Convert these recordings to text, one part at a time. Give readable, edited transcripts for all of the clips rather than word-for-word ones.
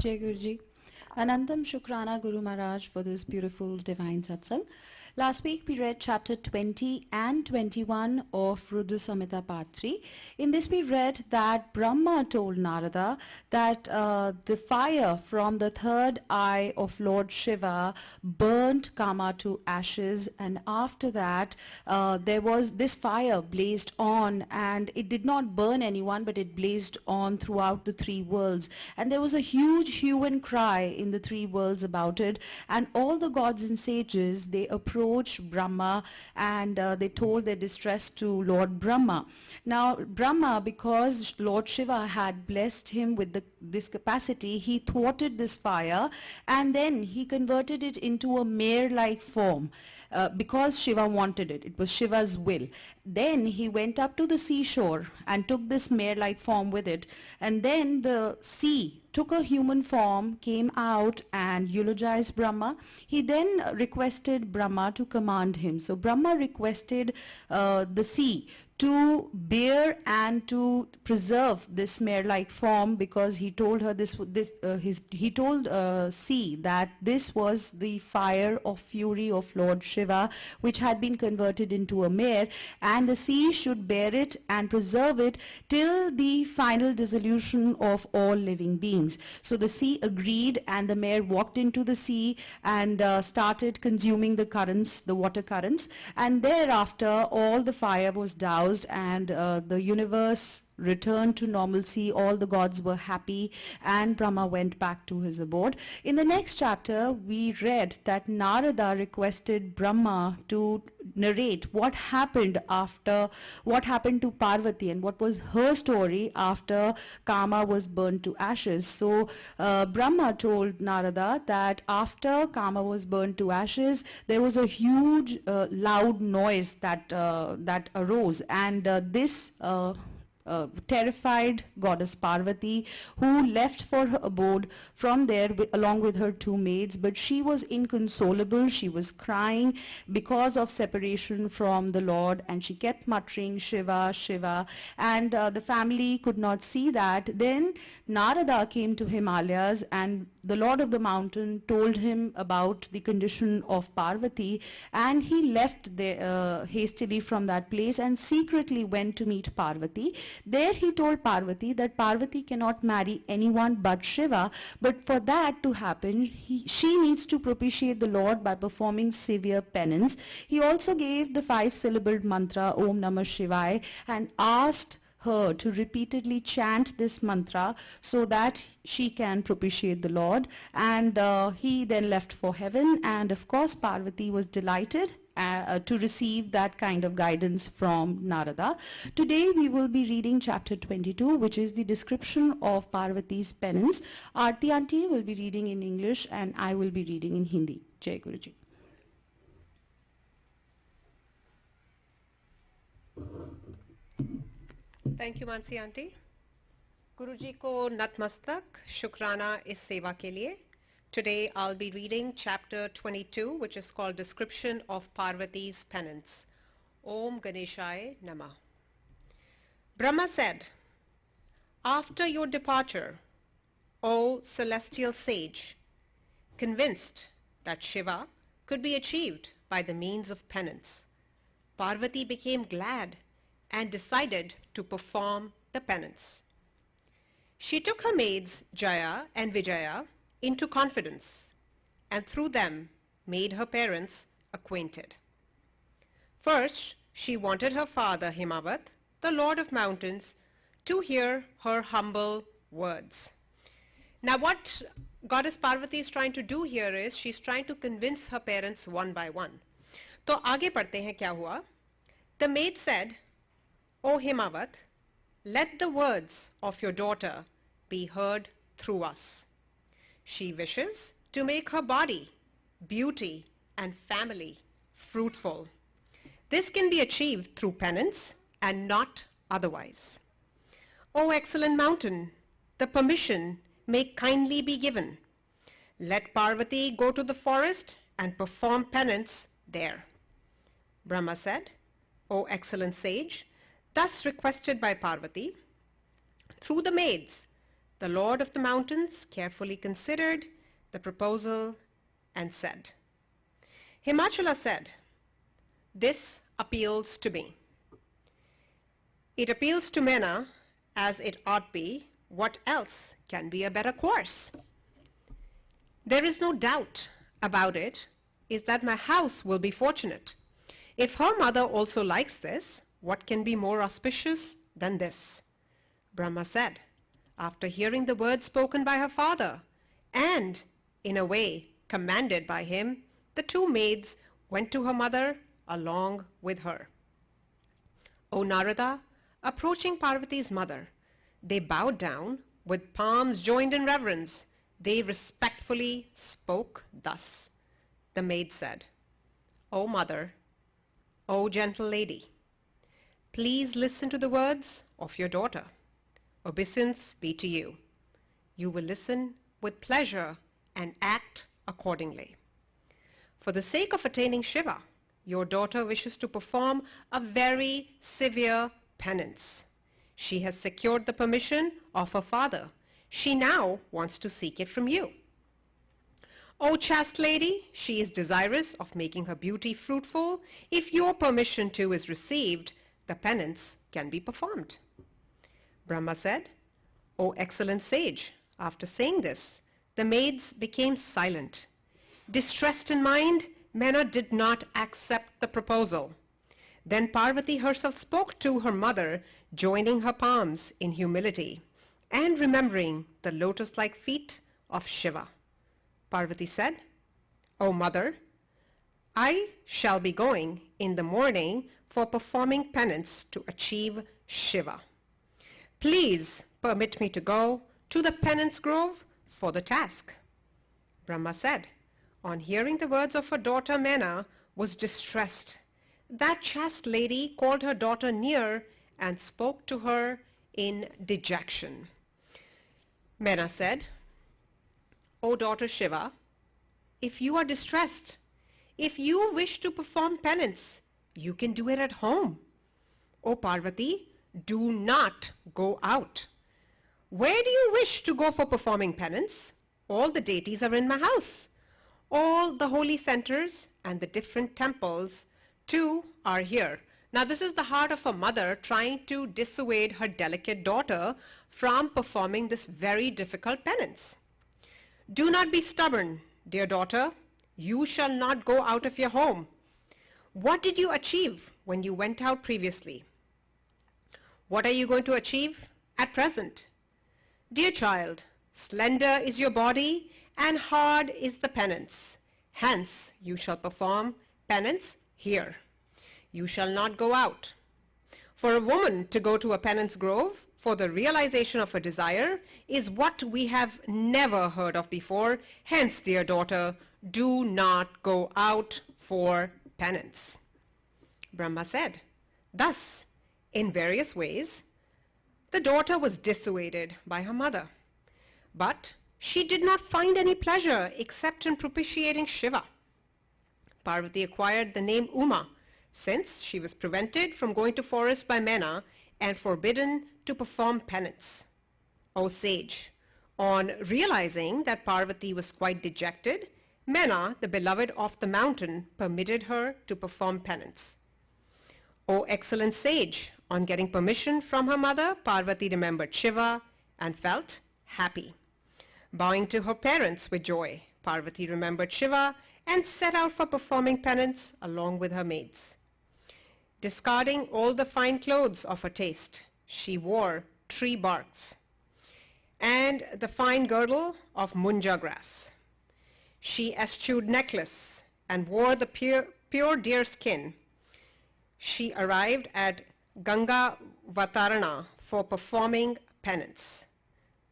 Jai Guruji. Anantam Shukrana Guru Maharaj for this beautiful divine satsang. Last week we read chapter 20 and 21 of Rudra Samhita part 3. In this we read that Brahma told Narada that the fire from the third eye of Lord Shiva burnt Kama to ashes, and after that there was this fire blazed on, and it did not burn anyone but it blazed on throughout the three worlds, and there was a huge hue and cry in the three worlds about it, and all the gods and sages, they approached Brahma and they told their distress to Lord Brahma. Now Brahma, because Lord Shiva had blessed him with this capacity, he thwarted this fire and then he converted it into a mare-like form. Because Shiva wanted it. It was Shiva's will. Then he went up to the seashore and took this mare-like form with it. And then the sea took a human form, came out and eulogized Brahma. He then requested Brahma to command him. So Brahma requested the sea to bear and to preserve this mare-like form, because he told her he told sea that this was the fire of fury of Lord Shiva, which had been converted into a mare, and the sea should bear it and preserve it till the final dissolution of all living beings. So the sea agreed, and the mare walked into the sea and started consuming the currents, the water currents, and thereafter all the fire was doused and the universe returned to normalcy. All the gods were happy and Brahma went back to his abode. In the next chapter we read that Narada requested Brahma to narrate what happened to Parvati and what was her story after Kama was burned to ashes. So Brahma told Narada that after Kama was burned to ashes, there was a huge loud noise that arose, and this terrified goddess Parvati, who left for her abode from there along with her two maids, but she was inconsolable. She was crying because of separation from the Lord, and she kept muttering Shiva, Shiva, and the family could not see that. Then Narada came to Himalayas, and the Lord of the mountain told him about the condition of Parvati, and he left hastily from that place and secretly went to meet Parvati. There he told Parvati that Parvati cannot marry anyone but Shiva, but for that to happen, she needs to propitiate the Lord by performing severe penance. He also gave the 5-syllabled mantra Om Namah Shivaya and asked her to repeatedly chant this mantra so that she can propitiate the Lord, and he then left for heaven, and of course Parvati was delighted to receive that kind of guidance from Narada. Today we will be reading chapter 22, which is the description of Parvati's penance. Aarti Aunty will be reading in English and I will be reading in Hindi. Jai Guruji. Thank you, Mansi Aunty. Guruji ko natmastak, shukrana is seva ke liye. Today I'll be reading chapter 22, which is called Description of Parvati's Penance. Om Ganeshaya Namah. Brahma said, after your departure, O celestial sage, convinced that Shiva could be achieved by the means of penance, Parvati became glad and decided to perform the penance. She took her maids Jaya and Vijaya into confidence, and through them made her parents acquainted. First, she wanted her father Himavat, the Lord of Mountains, to hear her humble words. Now what Goddess Parvati is trying to do here is she's trying to convince her parents one by one. तो आगे पढ़ते हैं क्या हुआ. The maid said, O Himavat, let the words of your daughter be heard through us. She wishes to make her body, beauty, and family fruitful. This can be achieved through penance and not otherwise. O excellent mountain, the permission may kindly be given. Let Parvati go to the forest and perform penance there. Brahma said, O excellent sage, thus requested by Parvati, through the maids, The Lord of the Mountains carefully considered the proposal and said, Himachala said, "This appeals to me. It appeals to Mena as it ought be. What else can be a better course? There is no doubt about it, is that my house will be fortunate. If her mother also likes this, what can be more auspicious than this?" Brahma said, after hearing the words spoken by her father, and in a way commanded by him, the two maids went to her mother along with her. O Narada, approaching Parvati's mother, they bowed down with palms joined in reverence. They respectfully spoke thus. The maid said, "O mother, O gentle lady, please listen to the words of your daughter. Obeisance be to you. You will listen with pleasure and act accordingly. For the sake of attaining Shiva, your daughter wishes to perform a very severe penance. She has secured the permission of her father. She now wants to seek it from you. O chaste lady, she is desirous of making her beauty fruitful. If your permission too is received, the penance can be performed." Brahma said, "O excellent sage, after saying this, the maids became silent. Distressed in mind, Mena did not accept the proposal. Then Parvati herself spoke to her mother, joining her palms in humility and remembering the lotus-like feet of Shiva. Parvati said, "O mother, I shall be going in the morning for performing penance to achieve Shiva. Please permit me to go to the penance grove for the task." Brahma said, on hearing the words of her daughter Mena, was distressed. That chaste lady called her daughter near and spoke to her in dejection. Mena said, "O daughter Shiva, if you are distressed, if you wish to perform penance, you can do it at home. O Parvati, do not go out. Where do you wish to go for performing penance? All the deities are in my house. All the holy centers and the different temples too are here." Now this is the heart of a mother trying to dissuade her delicate daughter from performing this very difficult penance. "Do not be stubborn, dear daughter. You shall not go out of your home. What did you achieve when you went out previously? What are you going to achieve at present? Dear child, slender is your body and hard is the penance. Hence you shall perform penance here. You shall not go out. For a woman to go to a penance grove for the realization of a desire is what we have never heard of before. Hence, dear daughter, do not go out for penance." Brahma said, thus, in various ways, the daughter was dissuaded by her mother. But she did not find any pleasure except in propitiating Shiva. Parvati acquired the name Uma, since she was prevented from going to forest by Mena and forbidden to perform penance. O sage, on realizing that Parvati was quite dejected, Mena, the beloved of the mountain, permitted her to perform penance. O excellent sage, on getting permission from her mother, Parvati remembered Shiva and felt happy. Bowing to her parents with joy, Parvati remembered Shiva and set out for performing penance along with her maids. Discarding all the fine clothes of her taste, she wore tree barks and the fine girdle of munja grass. She eschewed necklace and wore the pure deer skin. She arrived at Ganga Vatarana for performing penance.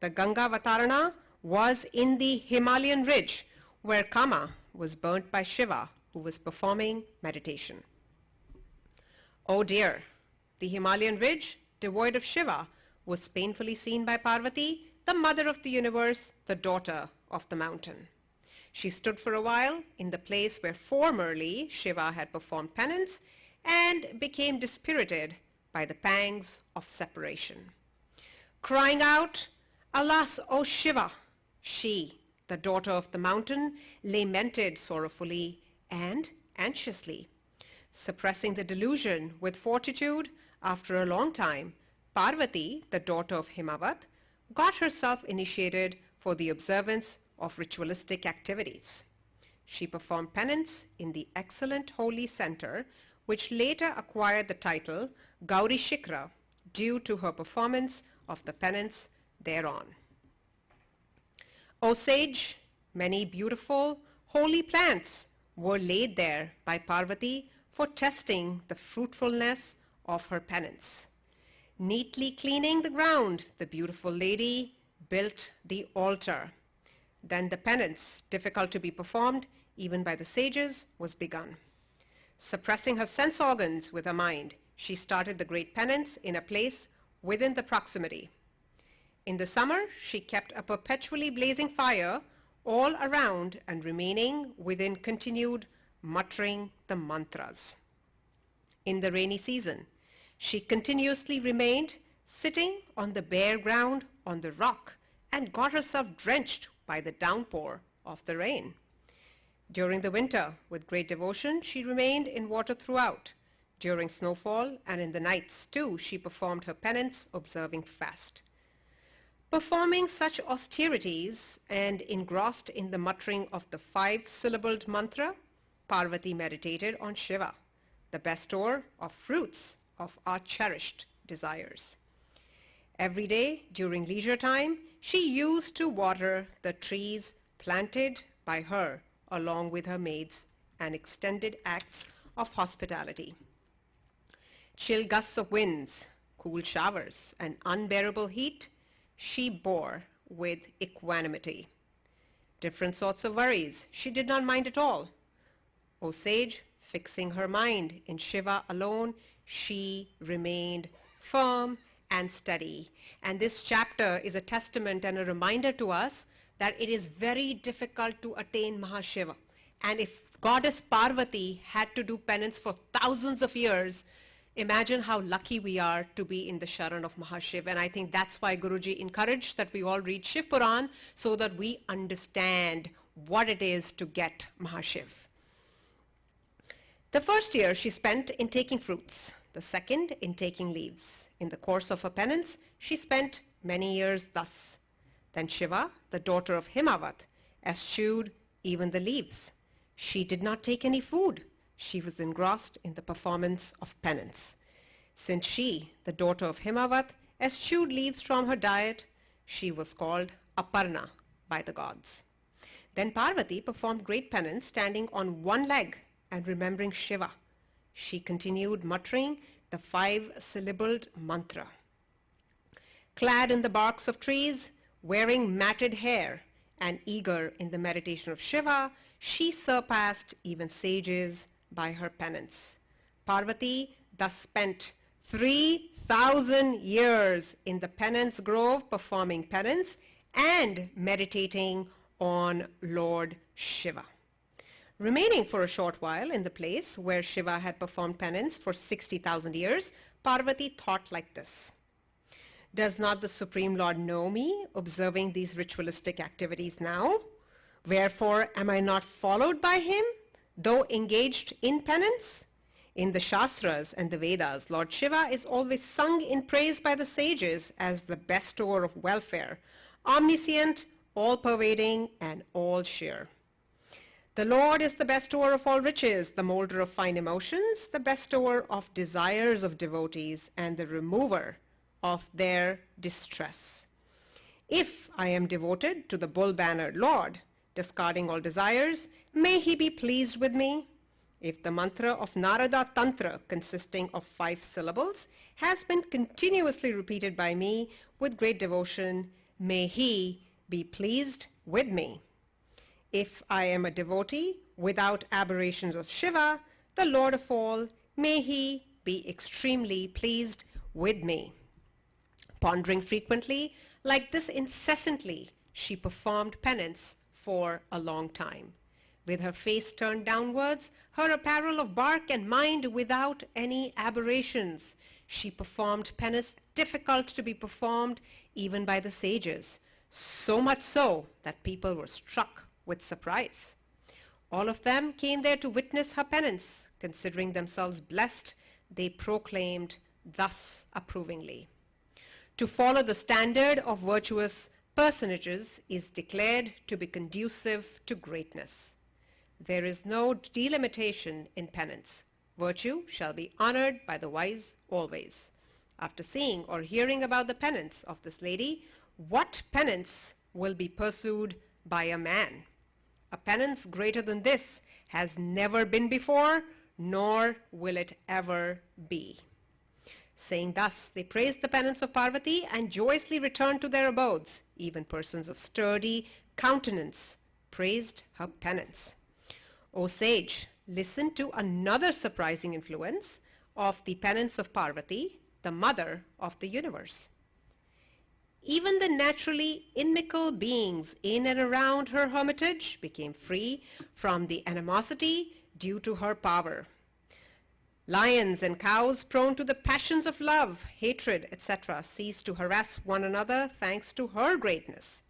The Ganga Vatarana was in the Himalayan ridge where Kama was burnt by Shiva, who was performing meditation. Oh dear, the Himalayan ridge, devoid of Shiva, was painfully seen by Parvati, the mother of the universe, the daughter of the mountain. She stood for a while in the place where formerly Shiva had performed penance and became dispirited by the pangs of separation. Crying out, Alas, O Shiva! She, the daughter of the mountain, lamented sorrowfully and anxiously. Suppressing the delusion with fortitude, after a long time, Parvati, the daughter of Himavat, got herself initiated for the observance of ritualistic activities. She performed penance in the excellent holy center, which later acquired the title Gauri Shikra due to her performance of the penance thereon. O sage, many beautiful, holy plants were laid there by Parvati for testing the fruitfulness of her penance. Neatly cleaning the ground, the beautiful lady built the altar. Then the penance, difficult to be performed even by the sages, was begun. Suppressing her sense organs with her mind, she started the great penance in a place within the proximity. In the summer, she kept a perpetually blazing fire all around and remaining within continued muttering the mantras. In the rainy season, she continuously remained sitting on the bare ground on the rock and got herself drenched by the downpour of the rain. During the winter, with great devotion, she remained in water throughout. During snowfall and in the nights, too, she performed her penance, observing fast. Performing such austerities and engrossed in the muttering of the 5-syllabled mantra, Parvati meditated on Shiva, the bestower of fruits of our cherished desires. Every day during leisure time, she used to water the trees planted by her along with her maids and extended acts of hospitality. Chill gusts of winds, cool showers, and unbearable heat she bore with equanimity. Different sorts of worries she did not mind at all. O sage, fixing her mind in Shiva alone, she remained firm and steady. And this chapter is a testament and a reminder to us that it is very difficult to attain Mahashiva. And if Goddess Parvati had to do penance for thousands of years, imagine how lucky we are to be in the Sharan of Mahashiv. And I think that's why Guruji encouraged that we all read Shivpuran so that we understand what it is to get Mahashiv. The first year she spent in taking fruits, the second in taking leaves. In the course of her penance, she spent many years thus. Then Shiva, the daughter of Himavat, eschewed even the leaves. She did not take any food. She was engrossed in the performance of penance. Since she, the daughter of Himavat, eschewed leaves from her diet, she was called Aparna by the gods. Then Parvati performed great penance standing on one leg and remembering Shiva. She continued muttering the 5-syllabled mantra. Clad in the barks of trees, wearing matted hair, and eager in the meditation of Shiva, she surpassed even sages by her penance. Parvati thus spent 3,000 years in the penance grove performing penance and meditating on Lord Shiva. Remaining for a short while in the place where Shiva had performed penance for 60,000 years, Parvati thought like this. Does not the Supreme Lord know me, observing these ritualistic activities now? Wherefore am I not followed by him, though engaged in penance? In the Shastras and the Vedas, Lord Shiva is always sung in praise by the sages as the bestower of welfare, omniscient, all-pervading, and all-sure. The Lord is the bestower of all riches, the molder of fine emotions, the bestower of desires of devotees, and the remover of their distress. If I am devoted to the bull-bannered Lord, discarding all desires, may he be pleased with me. If the mantra of Narada Tantra, consisting of 5 syllables, has been continuously repeated by me with great devotion, may he be pleased with me. If I am a devotee without aberrations of Shiva, the Lord of all, may he be extremely pleased with me. Pondering frequently, like this incessantly, she performed penance for a long time. With her face turned downwards, her apparel of bark and mind without any aberrations, she performed penance difficult to be performed even by the sages, so much so that people were struck with surprise. All of them came there to witness her penance. Considering themselves blessed, they proclaimed thus approvingly: to follow the standard of virtuous personages is declared to be conducive to greatness. There is no delimitation in penance. Virtue shall be honored by the wise always. After seeing or hearing about the penance of this lady, what penance will be pursued by a man? A penance greater than this has never been before, nor will it ever be. Saying thus, they praised the penance of Parvati and joyously returned to their abodes. Even persons of sturdy countenance praised her penance. O sage, listen to another surprising influence of the penance of Parvati, the mother of the universe. Even the naturally inimical beings in and around her hermitage became free from the animosity due to her power. Lions and cows prone to the passions of love, hatred, etc. ceased to harass one another thanks to her greatness.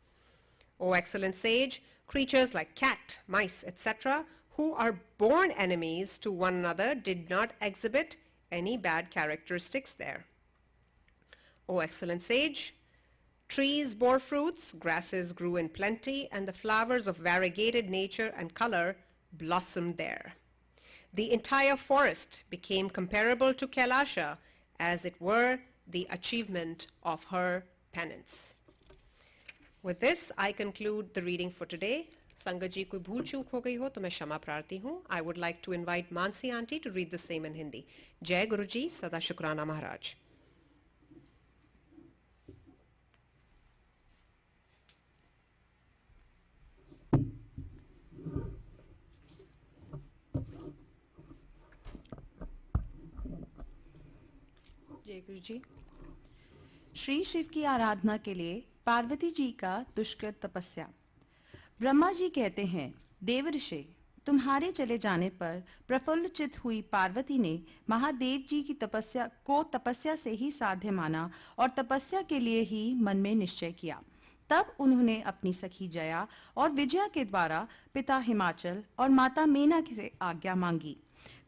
O excellent sage, creatures like cat, mice, etc., who are born enemies to one another did not exhibit any bad characteristics there. O excellent sage, trees bore fruits, grasses grew in plenty, and the flowers of variegated nature and color blossomed there. The entire forest became comparable to Kailasha, as it were the achievement of her penance. With this, I conclude the reading for today. Sangat ji koi bhool chook ho gayi ho to main क्षमा प्रार्थी हूँ. I would like to invite Mansi aunty to read the same in Hindi. Jai Guruji, Sada Shukrana Maharaj. जय गुरु जी। श्री शिव की आराधना के लिए पार्वती जी का दुष्कर तपस्या। ब्रह्मा जी कहते हैं, देवर्षि, तुम्हारे चले जाने पर प्रफुल्लचित हुई पार्वती ने महादेव जी की तपस्या से ही साध्य माना और तपस्या के लिए ही मन में निश्चय किया। तब उन्होंने अपनी सखी जया और विजया के द्वारा पिता हिमाचल और माता मेना से आज्ञा मांगी।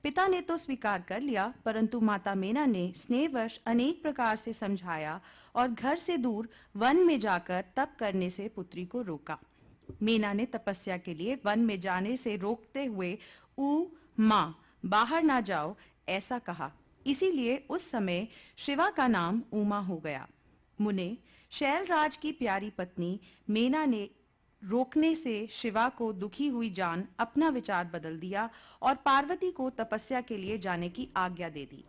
पिता ने तो स्वीकार कर लिया, परंतु माता मेना ने स्नेहवश अनेक प्रकार से समझाया और घर से दूर वन में जाकर तप करने से पुत्री को रोका। मेना ने तपस्या के लिए वन में जाने से रोकते हुए माँ बाहर ना जाओ ऐसा कहा। इसीलिए उस समय शिवा का नाम उमा हो गया। मुने, शैलराज की प्यारी पत्नी मेना ने रोकने से शिवा को दुखी हुई जान अपना विचार बदल दिया और पार्वती को तपस्या के लिए जाने की आज्ञा दे दी।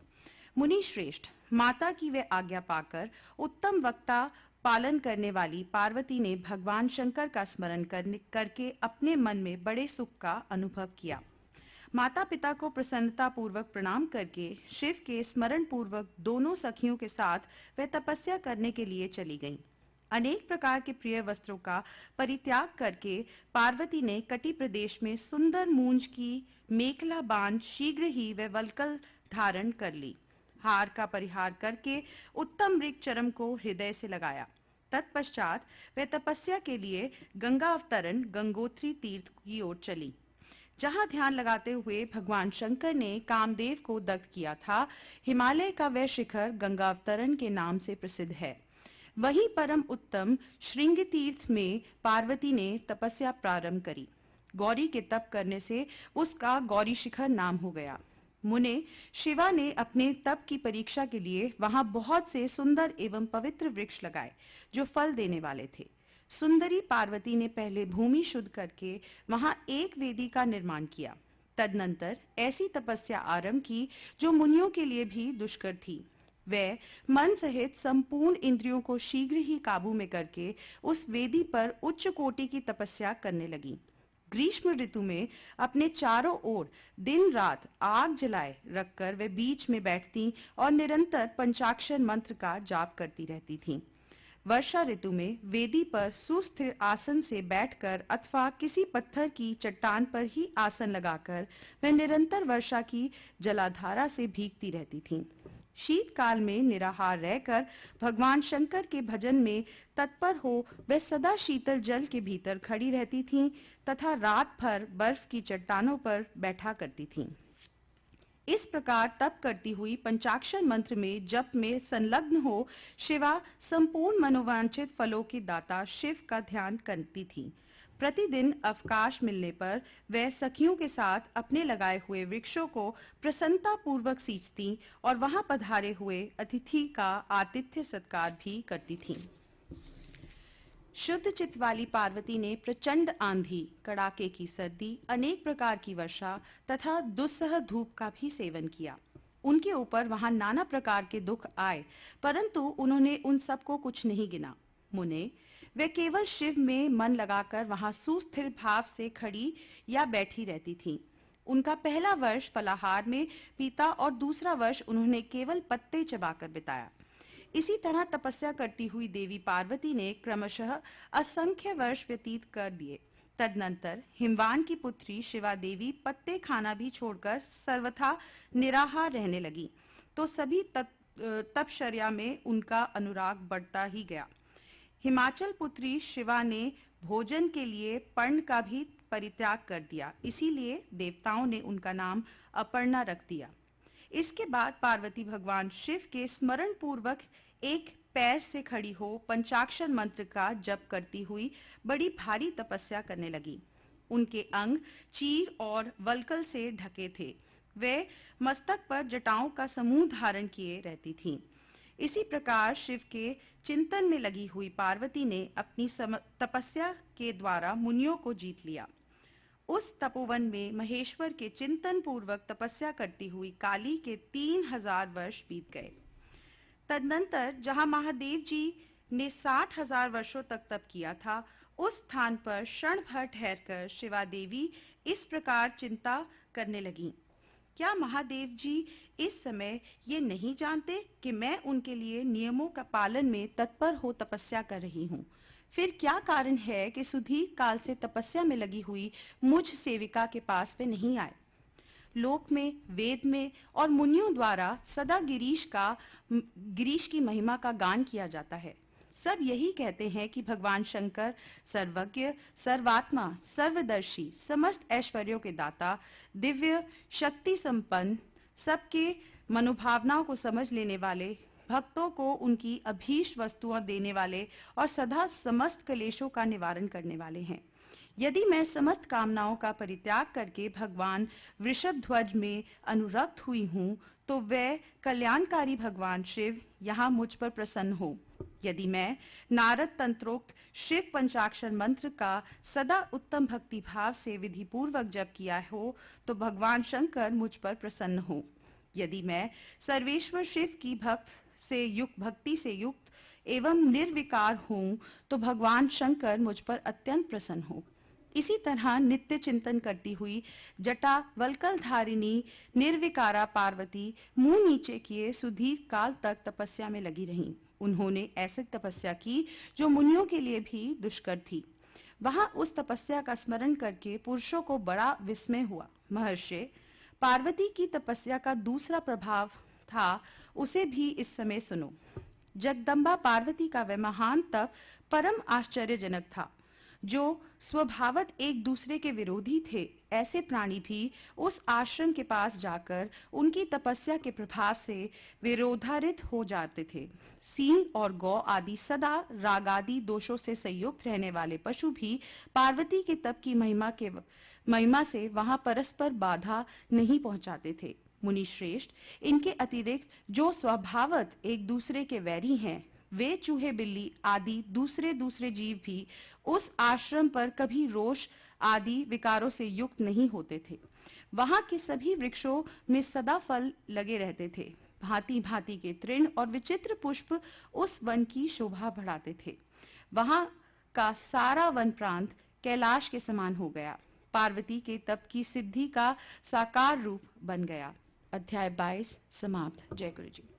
मुनि श्रेष्ठ, माता की वे आज्ञा पाकर उत्तम वक्ता पालन करने वाली पार्वती ने भगवान शंकर का स्मरण करके अपने मन में बड़े सुख का अनुभव किया। माता पिता को प्रसन्नता पूर्वक प्रणाम करके शिव के स्मरण पूर्वक दोनों सखियों के साथ वे तपस्या करने के लिए चली गईं। अनेक प्रकार के प्रिय वस्त्रों का परित्याग करके पार्वती ने कटी प्रदेश में सुंदर मूंज की मेखला बांध शीघ्र ही वे वल्कल धारण कर ली। हार का परिहार करके उत्तम मृग चरम को हृदय से लगाया। तत्पश्चात वे तपस्या के लिए गंगा अवतरण गंगोत्री तीर्थ की ओर चली, जहां ध्यान लगाते हुए भगवान शंकर ने कामदेव को दग्ध किया था। हिमालय का वह शिखर गंगा अवतरण के नाम से प्रसिद्ध है। वहीं परम उत्तम श्रृंग तीर्थ में पार्वती ने तपस्या प्रारंभ करी। गौरी के तप करने से उसका गौरी शिखर नाम हो गया। मुने, शिवा ने अपने तप की परीक्षा के लिए वहां बहुत से सुंदर एवं पवित्र वृक्ष लगाए जो फल देने वाले थे। सुंदरी पार्वती ने पहले भूमि शुद्ध करके वहां एक वेदी का निर्माण किया। तदनंतर ऐसी तपस्या आरंभ की जो मुनियों के लिए भी दुष्कर थी। वह मन सहित संपूर्ण इंद्रियों को शीघ्र ही काबू में करके उस वेदी पर उच्च कोटि की तपस्या करने लगी। ग्रीष्म ऋतु में अपने चारों ओर दिन रात आग जलाए रखकर वे बीच में बैठती और निरंतर पंचाक्षर मंत्र का जाप करती रहती थीं। वर्षा ऋतु में वेदी पर सुस्थिर आसन से बैठकर अथवा किसी पत्थर की चट्टान पर ही आसन लगाकर वे निरंतर वर्षा की जलाधारा से भीगती रहती थीं। शीतकाल में निराहार रहकर भगवान शंकर के भजन में तत्पर हो वे सदा शीतल जल के भीतर खड़ी रहती थीं तथा रात भर बर्फ की चट्टानों पर बैठा करती थीं। इस प्रकार तप करती हुई पंचाक्षर मंत्र में जप में संलग्न हो शिवा संपूर्ण मनोवांछित फलों की दाता शिव का ध्यान करती थीं। प्रतिदिन अवकाश मिलने पर वह सखियों के साथ अपने लगाए हुए वृक्षों को प्रसन्नता पूर्वक सींचती और वहां पधारे हुए अतिथि का आतिथ्य सत्कार भी करती थीं। शुद्ध चित्त वाली पार्वती ने प्रचंड आंधी, कड़ाके की सर्दी, अनेक प्रकार की वर्षा तथा दुस्सह धूप का भी सेवन किया। उनके ऊपर वहां नाना प्रकार के दुख आए, परंतु उन्होंने उन सबको कुछ नहीं गिना। मुने, वे केवल शिव में मन लगाकर वहां सुस्थिर भाव से खड़ी या बैठी रहती थीं। उनका पहला वर्ष फलाहार में बीता और दूसरा वर्ष उन्होंने केवल पत्ते चबाकर बिताया। इसी तरह तपस्या करती हुई देवी पार्वती ने क्रमशः असंख्य वर्ष व्यतीत कर दिए। तदनंतर हिमवान की पुत्री शिवा देवी पत्ते खाना भी छोड़कर सर्वथा निराहार रहने लगी, तो सभी तपश्चर्या में उनका अनुराग बढ़ता ही गया। हिमाचल पुत्री शिवा ने भोजन के लिए पर्ण का भी परित्याग कर दिया, इसीलिए देवताओं ने उनका नाम अपर्णा रख दिया। इसके बाद पार्वती भगवान शिव के स्मरण पूर्वक एक पैर से खड़ी हो पंचाक्षर मंत्र का जप करती हुई बड़ी भारी तपस्या करने लगी। उनके अंग चीर और वल्कल से ढके थे। वे मस्तक पर जटाओं का समूह धारण किए रहती थीं। इसी प्रकार शिव के चिंतन में लगी हुई पार्वती ने अपनी तपस्या के द्वारा मुनियों को जीत लिया। उस तपोवन में महेश्वर के चिंतन पूर्वक तपस्या करती हुई काली के 3000 वर्ष बीत गए। तदनंतर जहां महादेव जी ने 60,000 वर्षों तक तप किया था, उस स्थान पर क्षण भर ठहरकर शिवा देवी इस प्रकार चिंता करने लगी, क्या महादेव जी इस समय ये नहीं जानते कि मैं उनके लिए नियमों का पालन में तत्पर हो तपस्या कर रही हूँ? फिर क्या कारण है कि सुदीर्घ काल से तपस्या में लगी हुई मुझ सेविका के पास वे नहीं आए? लोक में, वेद में और मुनियों द्वारा सदा गिरीश की महिमा का गान किया जाता है। सब यही कहते हैं कि भगवान शंकर सर्वज्ञ, सर्वात्मा, सर्वदर्शी, समस्त ऐश्वर्यों के दाता, दिव्य शक्ति संपन्न, सबके मनोभावनाओं को समझ लेने वाले, भक्तों को उनकी अभीष्ट वस्तुओं देने वाले और सदा समस्त क्लेशों का निवारण करने वाले हैं। यदि मैं समस्त कामनाओं का परित्याग करके भगवान वृषभ ध्वज में अनुरक्त हुई हूँ, तो वह कल्याणकारी भगवान शिव यहाँ मुझ पर प्रसन्न हो। यदि मैं नारद तंत्रोक्त शिव पंचाक्षर मंत्र का सदा उत्तम भक्ति भाव से विधि पूर्वक जप किया हो, तो भगवान शंकर मुझ पर प्रसन्न हो। यदि मैं सर्वेश्वर शिव की भक्ति से युक्त एवं निर्विकार हूँ, तो भगवान शंकर मुझ पर अत्यंत प्रसन्न हो। इसी तरह नित्य चिंतन करती हुई जटा वल्कल धारिणी निर्विकारा पार्वती मुंह नीचे किए सुदीर्घ काल तक तपस्या में लगी रहीं। उन्होंने ऐसी तपस्या की जो मुनियों के लिए भी दुष्कर थी। वहां उस तपस्या का स्मरण करके पुरुषों को बड़ा विस्मय हुआ। महर्षि, पार्वती की तपस्या का दूसरा प्रभाव था, उसे भी इस समय सुनो। जगदम्बा पार्वती का वह महान तप परम आश्चर्यजनक था। जो स्वभावत एक दूसरे के विरोधी थे, ऐसे प्राणी भी उस आश्रम के पास जाकर उनकी तपस्या के प्रभाव से विरोधारित हो जाते थे। सिंह और गौ आदि सदा रागादि दोषों से संयुक्त रहने वाले पशु भी पार्वती के तप की महिमा से वहां परस्पर बाधा नहीं पहुंचाते थे। मुनि श्रेष्ठ, इनके अतिरिक्त जो स्वभावत एक दूसरे के वैरी हैं, वे चूहे बिल्ली आदि दूसरे जीव भी उस आश्रम पर कभी रोष आदि विकारों से युक्त नहीं होते थे। वहां के सभी वृक्षों में सदा फल लगे रहते थे। भांति भांति के तृण और विचित्र पुष्प उस वन की शोभा बढ़ाते थे। वहां का सारा वन प्रांत कैलाश के समान हो गया। पार्वती के तप की सिद्धि का साकार रूप बन गया। अध्याय 22 समाप्त। जय गुरु जी।